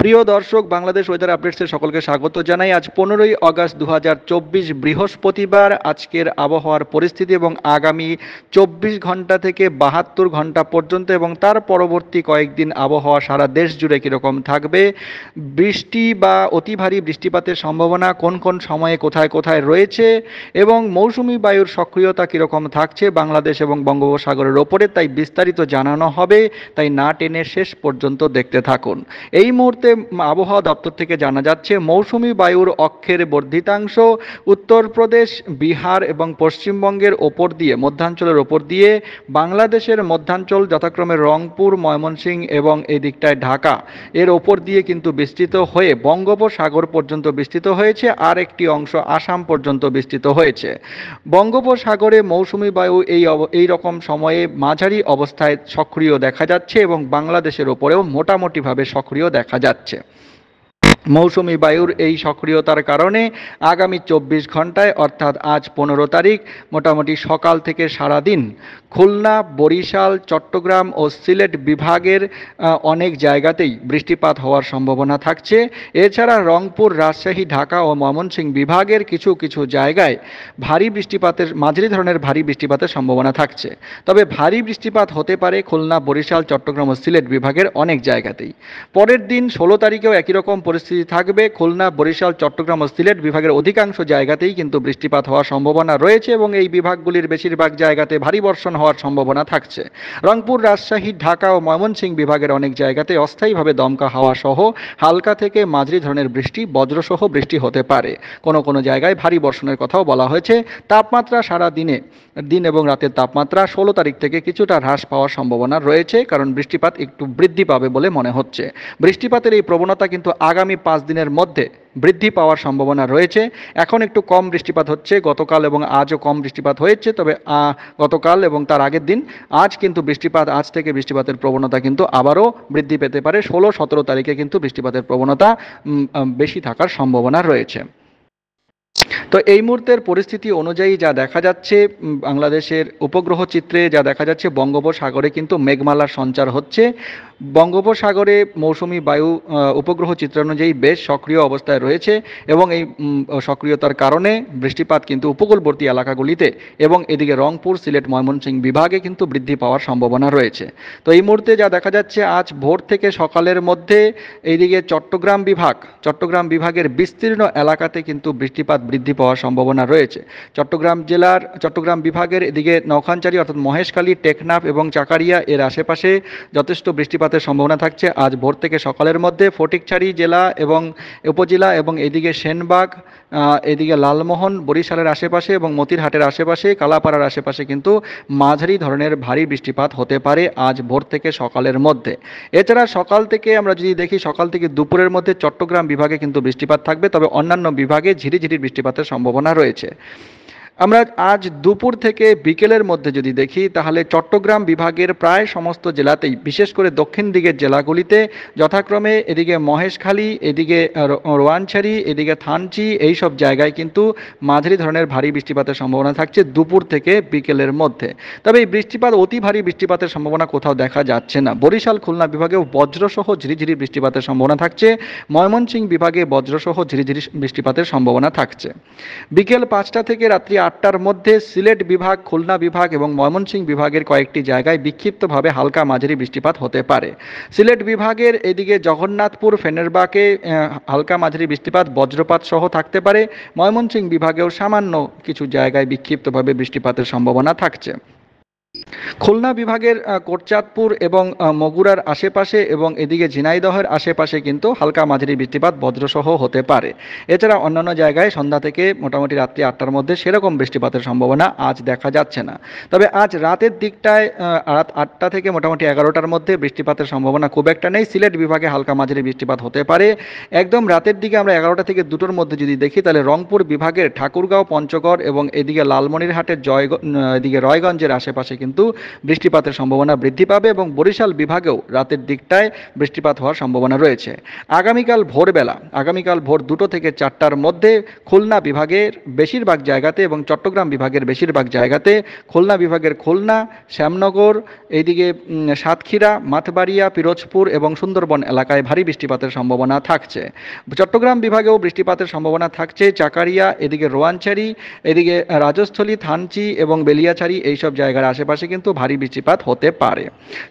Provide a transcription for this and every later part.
প্রিয় দর্শক, বাংলাদেশ ওয়েদার আপডেটসে সকলকে স্বাগত জানাই। আজ 15ই আগস্ট 2024 বৃহস্পতিবার। আজকের আবহাওয়ার পরিস্থিতি এবং আগামী 24 ঘন্টা থেকে 72 ঘন্টা পর্যন্ত এবং তার পরবর্তী কয়েকদিন আবহাওয়া সারা দেশ জুড়ে কীরকম থাকবে, বৃষ্টি বা অতি ভারী বৃষ্টিপাতের সম্ভাবনা কোন কোন সময়ে কোথায় কোথায় রয়েছে এবং মৌসুমি বায়ুর সক্রিয়তা কীরকম থাকছে বাংলাদেশ এবং বঙ্গোপসাগরের ওপরে, তাই বিস্তারিত জানানো হবে। তাই না টেনে শেষ পর্যন্ত দেখতে থাকুন। এই মুহূর্তে আবহাওয়া দপ্তর থেকে জানা যাচ্ছে, মৌসুমি বায়ুর অক্ষের বর্ধিতাংশ উত্তরপ্রদেশ, বিহার এবং পশ্চিমবঙ্গের ওপর দিয়ে, মধ্যাঞ্চলের ওপর দিয়ে বাংলাদেশের মধ্যাঞ্চল যথাক্রমে রংপুর, ময়মনসিংহ এবং এই দিকটায় ঢাকা, এর ওপর দিয়ে কিন্তু বিস্তৃত হয়ে বঙ্গোপসাগর পর্যন্ত বিস্তৃত হয়েছে। আর একটি অংশ আসাম পর্যন্ত বিস্তৃত হয়েছে। বঙ্গোপসাগরে মৌসুমি বায়ু এই রকম সময়ে মাঝারি অবস্থায় সক্রিয় দেখা যাচ্ছে এবং বাংলাদেশের ওপরেও মোটামুটিভাবে সক্রিয় দেখা যাচ্ছে। মৌসুমি বায়ুর এই সক্রিয়তার কারণে আগামী 24 ঘন্টায় অর্থাৎ আজ 15 তারিখ মোটামুটি সকাল থেকে সারাদিন খুলনা, বরিশাল, চট্টগ্রাম ও সিলেট বিভাগের অনেক জায়গাতেই বৃষ্টিপাত হওয়ার সম্ভাবনা থাকছে। এছাড়া রংপুর, রাজশাহী, ঢাকা ও ময়মনসিংহ বিভাগের কিছু কিছু জায়গায় মাঝারি ধরনের ভারী বৃষ্টিপাতের সম্ভাবনা থাকছে। তবে ভারী বৃষ্টিপাত হতে পারে খুলনা, বরিশাল, চট্টগ্রাম ও সিলেট বিভাগের অনেক জায়গাতেই। পরের দিন 16 তারিখেও একই রকম পরিস্থিতি থাকবে। খুলনা, বরিশাল, চট্টগ্রাম ও সিলেট বিভাগের অধিকাংশ জায়গাতেই কিন্তু বৃষ্টিপাত হওয়ার সম্ভাবনা রয়েছে এবং এই বিভাগগুলির বেশিরভাগ জায়গাতে ভারী বর্ষণ হওয়ার সম্ভাবনা থাকছে। রংপুর, রাজশাহী, ঢাকা ও ময়মনসিংহ বিভাগের অনেক জায়গাতে অস্থায়ীভাবে দমকা হাওয়া সহ হালকা থেকে মাঝারি ধরনের বৃষ্টি, বজ্রসহ বৃষ্টি হতে পারে। কোনো কোনো জায়গায় ভারী বর্ষণের কথাও বলা হয়েছে। তাপমাত্রা সারা দিন এবং রাতের তাপমাত্রা 16 তারিখ থেকে কিছুটা হ্রাস পাওয়ার সম্ভাবনা রয়েছে, কারণ বৃষ্টিপাত একটু বৃদ্ধি পাবে বলে মনে হচ্ছে। বৃষ্টিপাতের এই প্রবণতা কিন্তু আগামী 5 দিনের মধ্যে বৃদ্ধি পাওয়ার সম্ভাবনা রয়েছে। এখন একটু কম বৃষ্টিপাত হচ্ছে, গতকাল এবং আজও কম বৃষ্টিপাত হয়েছে, তবে গতকাল এবং তার আগের দিন আজ কিন্তু আজ থেকে বৃষ্টিপাতের প্রবণতা কিন্তু আবারও বৃদ্ধি পেতে পারে। 16-17 তারিখে কিন্তু বৃষ্টিপাতের প্রবণতা বেশি থাকার সম্ভাবনা রয়েছে। তো এই মুহূর্তের পরিস্থিতি অনুযায়ী যা দেখা যাচ্ছে, বাংলাদেশের উপগ্রহ চিত্রে যা দেখা যাচ্ছে, বঙ্গোপসাগরে কিন্তু মেঘমালার সঞ্চার হচ্ছে। বঙ্গোপসাগরে মৌসুমি বায়ু উপগ্রহ চিত্র অনুযায়ী বেশ সক্রিয় অবস্থায় রয়েছে এবং এই সক্রিয়তার কারণে বৃষ্টিপাত কিন্তু উপকূলবর্তী এলাকাগুলিতে এবং এদিকে রংপুর, সিলেট, ময়মনসিংহ বিভাগে কিন্তু বৃদ্ধি পাওয়ার সম্ভাবনা রয়েছে। তো এই মুহূর্তে যা দেখা যাচ্ছে, আজ ভোর থেকে সকালের মধ্যে এইদিকে চট্টগ্রাম বিভাগের বিস্তীর্ণ এলাকাতে কিন্তু বৃষ্টিপাত বৃদ্ধি পাওয়ার সম্ভাবনা রয়েছে। চট্টগ্রাম বিভাগের এদিকে নওখানচারি অর্থাৎ মহেশখালী, টেকনাফ এবং চাকারিয়া এর আশেপাশে যথেষ্ট বৃষ্টিপাতের সম্ভাবনা থাকছে আজ ভোর থেকে সকালের মধ্যে। ফটিকছড়ি জেলা এবং উপজেলা এবং এদিকে সেনবাগ, এদিকে লালমোহন, বরিশালের আশেপাশে এবং মতিরহাটের আশেপাশে, কালাপাড়ার আশেপাশে কিন্তু মাঝারি ধরনের ভারী বৃষ্টিপাত হতে পারে আজ ভোর থেকে সকালের মধ্যে। এছাড়া সকাল থেকে আমরা যদি দেখি, সকাল থেকে দুপুরের মধ্যে চট্টগ্রাম বিভাগে কিন্তু বৃষ্টিপাত থাকবে, তবে অন্যান্য বিভাগে ঝিরিঝিরি বৃষ্টিপাতের সম্ভাবনা রয়েছে। আমরা আজ দুপুর থেকে বিকেলের মধ্যে যদি দেখি, তাহলে চট্টগ্রাম বিভাগের প্রায় সমস্ত জেলাতেই, বিশেষ করে দক্ষিণ দিকের জেলাগুলিতে যথাক্রমে এদিকে মহেশখালী, এদিকে রোয়ানছড়ি, এদিকে থানচি, এই সব জায়গায় কিন্তু মাঝারি ধরনের ভারী বৃষ্টিপাতের সম্ভাবনা থাকছে দুপুর থেকে বিকেলের মধ্যে। তবে এই বৃষ্টিপাত, অতি ভারী বৃষ্টিপাতের সম্ভাবনা কোথাও দেখা যাচ্ছে না। বরিশাল, খুলনা বিভাগেও বজ্রসহ ঝিরিঝিরি বৃষ্টিপাতের সম্ভাবনা থাকছে। ময়মনসিংহ বিভাগে বজ্রসহ ঝিরিঝিরি বৃষ্টিপাতের সম্ভাবনা থাকছে। বিকেল 5টা থেকে রাত্রি 8টার মধ্যে সিলেট বিভাগ, খুলনা বিভাগ এবং ময়মনসিংহ বিভাগের কয়েকটি জায়গায় বিক্ষিপ্তভাবে হালকা মাঝারি বৃষ্টিপাত হতে পারে। সিলেট বিভাগের এদিকে জগন্নাথপুর, ফেনেরবাগে হালকা মাঝারি বৃষ্টিপাত, বজ্রপাত সহ থাকতে পারে। ময়মনসিংহ বিভাগেও সামান্য কিছু জায়গায় বিক্ষিপ্তভাবে বৃষ্টিপাতের সম্ভাবনা থাকছে। খুলনা বিভাগের কোটচাঁদপুর এবং মগুরার আশেপাশে এবং এদিকে ঝিনাইদহের আশেপাশে কিন্তু হালকা মাঝারি বৃষ্টিপাত বজ্রসহ হতে পারে। এছাড়া অন্যান্য জায়গায় সন্ধ্যা থেকে মোটামুটি রাত্রি 8টার মধ্যে সেরকম বৃষ্টিপাতের সম্ভাবনা আজ দেখা যাচ্ছে না। তবে আজ রাতের দিকটায় রাত 8টা থেকে মোটামুটি 11টার মধ্যে বৃষ্টিপাতের সম্ভাবনা খুব একটা নেই। সিলেট বিভাগে হালকা মাঝারি বৃষ্টিপাত হতে পারে। একদম রাতের দিকে আমরা 11টা থেকে 2টোর মধ্যে যদি দেখি, তাহলে রংপুর বিভাগের ঠাকুরগাঁও, পঞ্চগড় এবং এদিকে লালমনিরহাটের এদিকে রয়গঞ্জের আশেপাশে কিন্তু বৃষ্টিপাতের সম্ভাবনা বৃদ্ধি পাবে এবং বরিশাল বিভাগেও রাতের দিকটায় বৃষ্টিপাত হওয়ার সম্ভাবনা রয়েছে। আগামীকাল ভোর 2টো থেকে 4টার মধ্যে খুলনা বিভাগের বেশিরভাগ জায়গাতে এবং চট্টগ্রাম বিভাগের বেশিরভাগ জায়গাতে, খুলনা বিভাগের খুলনা, শ্যামনগর, এইদিকে সাতক্ষীরা, মাঠবাড়িয়া, পিরোজপুর এবং সুন্দরবন এলাকায় ভারী বৃষ্টিপাতের সম্ভাবনা থাকছে। চট্টগ্রাম বিভাগেও বৃষ্টিপাতের সম্ভাবনা থাকছে। চাকারিয়া, এদিকে রোয়াঞ্চারি, এদিকে রাজস্থলী, থানচি এবং বেলিয়াছাড়ি এইসব জায়গার আশেপাশে কিন্তু ভারী বৃষ্টিপাত হতে পারে।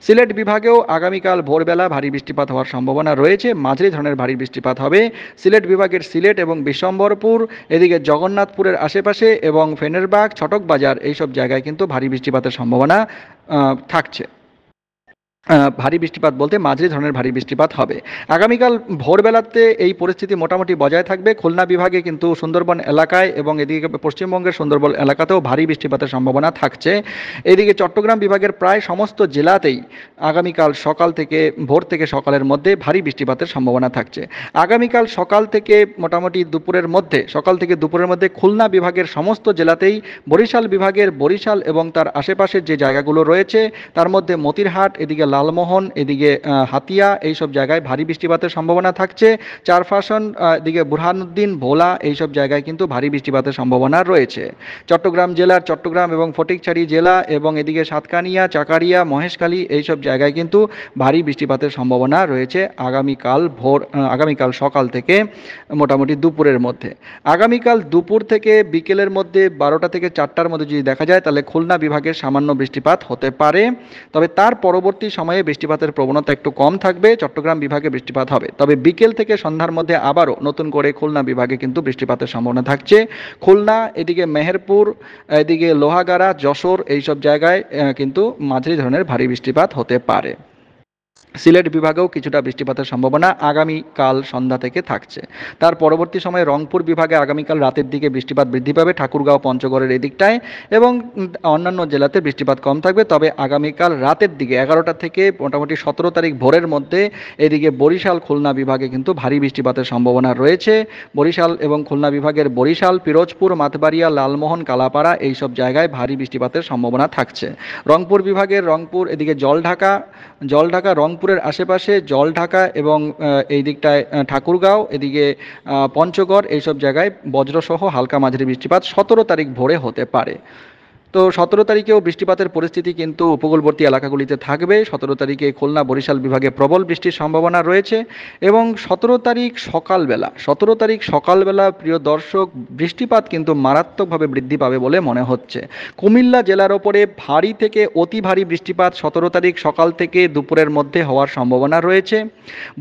সিলেট বিভাগেও আগামীকাল ভোরবেলা ভারী বৃষ্টিপাত হওয়ার সম্ভাবনা রয়েছে, মাঝারি ধরনের ভারী বৃষ্টিপাত হবে। সিলেট বিভাগের সিলেট এবং বিশ্বম্বরপুর, এদিকে জগন্নাথপুরের আশেপাশে এবং ফেনেরবাগ, ছটক বাজার এইসব জায়গায় কিন্তু ভারী বৃষ্টিপাতের সম্ভাবনা থাকছে। ভারী বৃষ্টিপাত বলতে মাঝারি ধরনের ভারী বৃষ্টিপাত হবে। আগামীকাল ভোরবেলাতে এই পরিস্থিতি মোটামুটি বজায় থাকবে। খুলনা বিভাগে কিন্তু সুন্দরবন এলাকায় এবং এদিকে পশ্চিমবঙ্গের সুন্দরবন এলাকাতেও ভারী বৃষ্টিপাতের সম্ভাবনা থাকছে। এদিকে চট্টগ্রাম বিভাগের প্রায় সমস্ত জেলাতেই আগামীকাল ভোর থেকে সকালের মধ্যে ভারী বৃষ্টিপাতের সম্ভাবনা থাকছে। আগামীকাল সকাল থেকে দুপুরের মধ্যে খুলনা বিভাগের সমস্ত জেলাতেই, বরিশাল বিভাগের বরিশাল এবং তার আশেপাশের যে জায়গাগুলো রয়েছে তার মধ্যে মতিরহাট, এদিকে লালমোহন, এদিকে হাতিয়া এইসব জায়গায় ভারী বৃষ্টিপাতের সম্ভাবনা থাকছে। চারফাশন, এদিকে বুরহানুদ্দিন, ভোলা এইসব জায়গায় কিন্তু ভারী বৃষ্টিপাতের সম্ভাবনা রয়েছে। চট্টগ্রাম এবং ফটিকছড়ি জেলা এবং এদিকে সাতকানিয়া, চাকারিয়া, মহেশখালী এইসব জায়গায় কিন্তু ভারী বৃষ্টিপাতের সম্ভাবনা রয়েছে আগামীকাল সকাল থেকে মোটামুটি দুপুরের মধ্যে। আগামীকাল দুপুর থেকে বিকেলের মধ্যে 12টা থেকে 4টার মধ্যে যদি দেখা যায় তাহলে খুলনা বিভাগের সামান্য বৃষ্টিপাত হতে পারে। তবে তার পরবর্তী সময়ে বৃষ্টিপাতের প্রবণতা একটু কম থাকবে। চট্টগ্রাম বিভাগে বৃষ্টিপাত হবে, তবে বিকেল থেকে সন্ধ্যার মধ্যে আবারও নতুন করে খুলনা বিভাগে কিন্তু বৃষ্টিপাতের সম্ভাবনা থাকছে। খুলনা, এদিকে মেহেরপুর, এদিকে লোহাগাড়া, যশোর এইসব জায়গায় কিন্তু মাঝারি ধরনের ভারী বৃষ্টিপাত হতে পারে। সিলেট বিভাগেও কিছুটা বৃষ্টিপাতের সম্ভাবনা আগামীকাল সন্ধ্যা থেকে থাকছে। তার পরবর্তী সময়ে রংপুর বিভাগে আগামীকাল রাতের দিকে বৃষ্টিপাত বৃদ্ধি পাবে, ঠাকুরগাঁও, পঞ্চগড়ের এই দিকটায়, এবং অন্যান্য জেলাতে বৃষ্টিপাত কম থাকবে। তবে আগামীকাল রাতের দিকে 11টা থেকে মোটামুটি 17 তারিখ ভোরের মধ্যে এদিকে বরিশাল, খুলনা বিভাগে কিন্তু ভারী বৃষ্টিপাতের সম্ভাবনা রয়েছে। বরিশাল এবং খুলনা বিভাগের বরিশাল, পিরোজপুর, মাঠবাড়িয়া, লালমোহন, কালাপাড়া এইসব জায়গায় ভারী বৃষ্টিপাতের সম্ভাবনা থাকছে। রংপুর বিভাগের রংপুর, এদিকে জলঢাকা, রংপুরের আশেপাশে জলঢাকা এবং এই দিকটায় ঠাকুরগাঁও, এদিকে পঞ্চগড় এইসব জায়গায় বজ্রসহ হালকা মাঝারি বৃষ্টিপাত 17 তারিখ ভোরে হতে পারে। তো 17 তারিখেও বৃষ্টিপাতের পরিস্থিতি কিন্তু উপকূলবর্তী এলাকাগুলিতে থাকবে। 17 তারিখে খুলনা, বরিশাল বিভাগে প্রবল বৃষ্টির সম্ভাবনা রয়েছে এবং 17 তারিখ সকালবেলা প্রিয় দর্শক, বৃষ্টিপাত কিন্তু মারাত্মকভাবে বৃদ্ধি পাবে বলে মনে হচ্ছে। কুমিল্লা জেলার ওপরে ভারী থেকে অতি ভারী বৃষ্টিপাত 17 তারিখ সকাল থেকে দুপুরের মধ্যে হওয়ার সম্ভাবনা রয়েছে।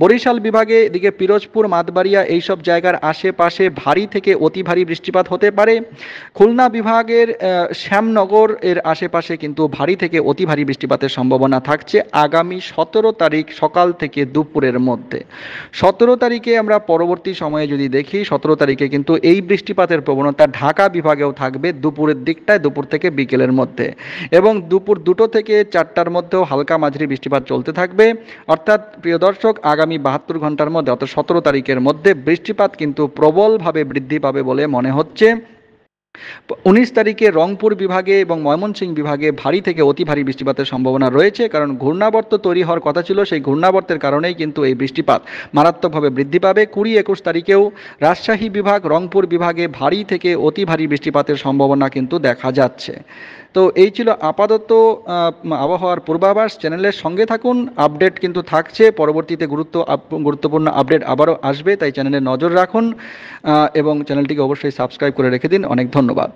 বরিশাল বিভাগে এদিকে পিরোজপুর, মাঠবাড়িয়া এইসব জায়গার আশেপাশে ভারী থেকে অতি ভারী বৃষ্টিপাত হতে পারে। খুলনা বিভাগের শ্যামনগর এর আশেপাশে কিন্তু ভারী থেকে অতি ভারী বৃষ্টিপাতের সম্ভাবনা থাকছে আগামী 17 তারিখ সকাল থেকে দুপুরের মধ্যে। 17 তারিখে আমরা পরবর্তী সময়ে যদি দেখি, 17 তারিখে কিন্তু এই বৃষ্টিপাতের প্রবণতা ঢাকা বিভাগেও থাকবে দুপুরের দিকটায়, দুপুর থেকে বিকেলের মধ্যে, এবং দুপুর 2টো থেকে 4টার মধ্যেও হালকা মাঝারি বৃষ্টিপাত চলতে থাকবে। অর্থাৎ প্রিয় দর্শক, আগামী 72 ঘন্টার মধ্যে অর্থাৎ 17 তারিখের মধ্যে বৃষ্টিপাত কিন্তু প্রবলভাবে বৃদ্ধি পাবে বলে মনে হচ্ছে। 19 তারিখে রংপুর বিভাগে এবং ময়মনসিংহ বিভাগে ভারী থেকে অতি ভারী বৃষ্টিপাতের সম্ভাবনা রয়েছে, কারণ ঘূর্ণাবর্ত তৈরি হওয়ার কথা ছিল, সেই ঘূর্ণাবর্তের কারণেই কিন্তু এই বৃষ্টিপাত মারাত্মকভাবে বৃদ্ধি পাবে। 20-21 তারিখেও রাজশাহী বিভাগ, রংপুর বিভাগে ভারী থেকে অতি ভারী বৃষ্টিপাতের সম্ভাবনা কিন্তু দেখা যাচ্ছে। তো এই ছিল আপাতত আবহাওয়ার পূর্বাভাস। চ্যানেলের সঙ্গে থাকুন, আপডেট কিন্তু থাকছে, পরবর্তীতে গুরুত্বপূর্ণ আপডেট আবারও আসবে, তাই চ্যানেলে নজর রাখুন এবং চ্যানেলটিকে অবশ্যই সাবস্ক্রাইব করে রেখে দিন। অনেক ধন্যবাদ।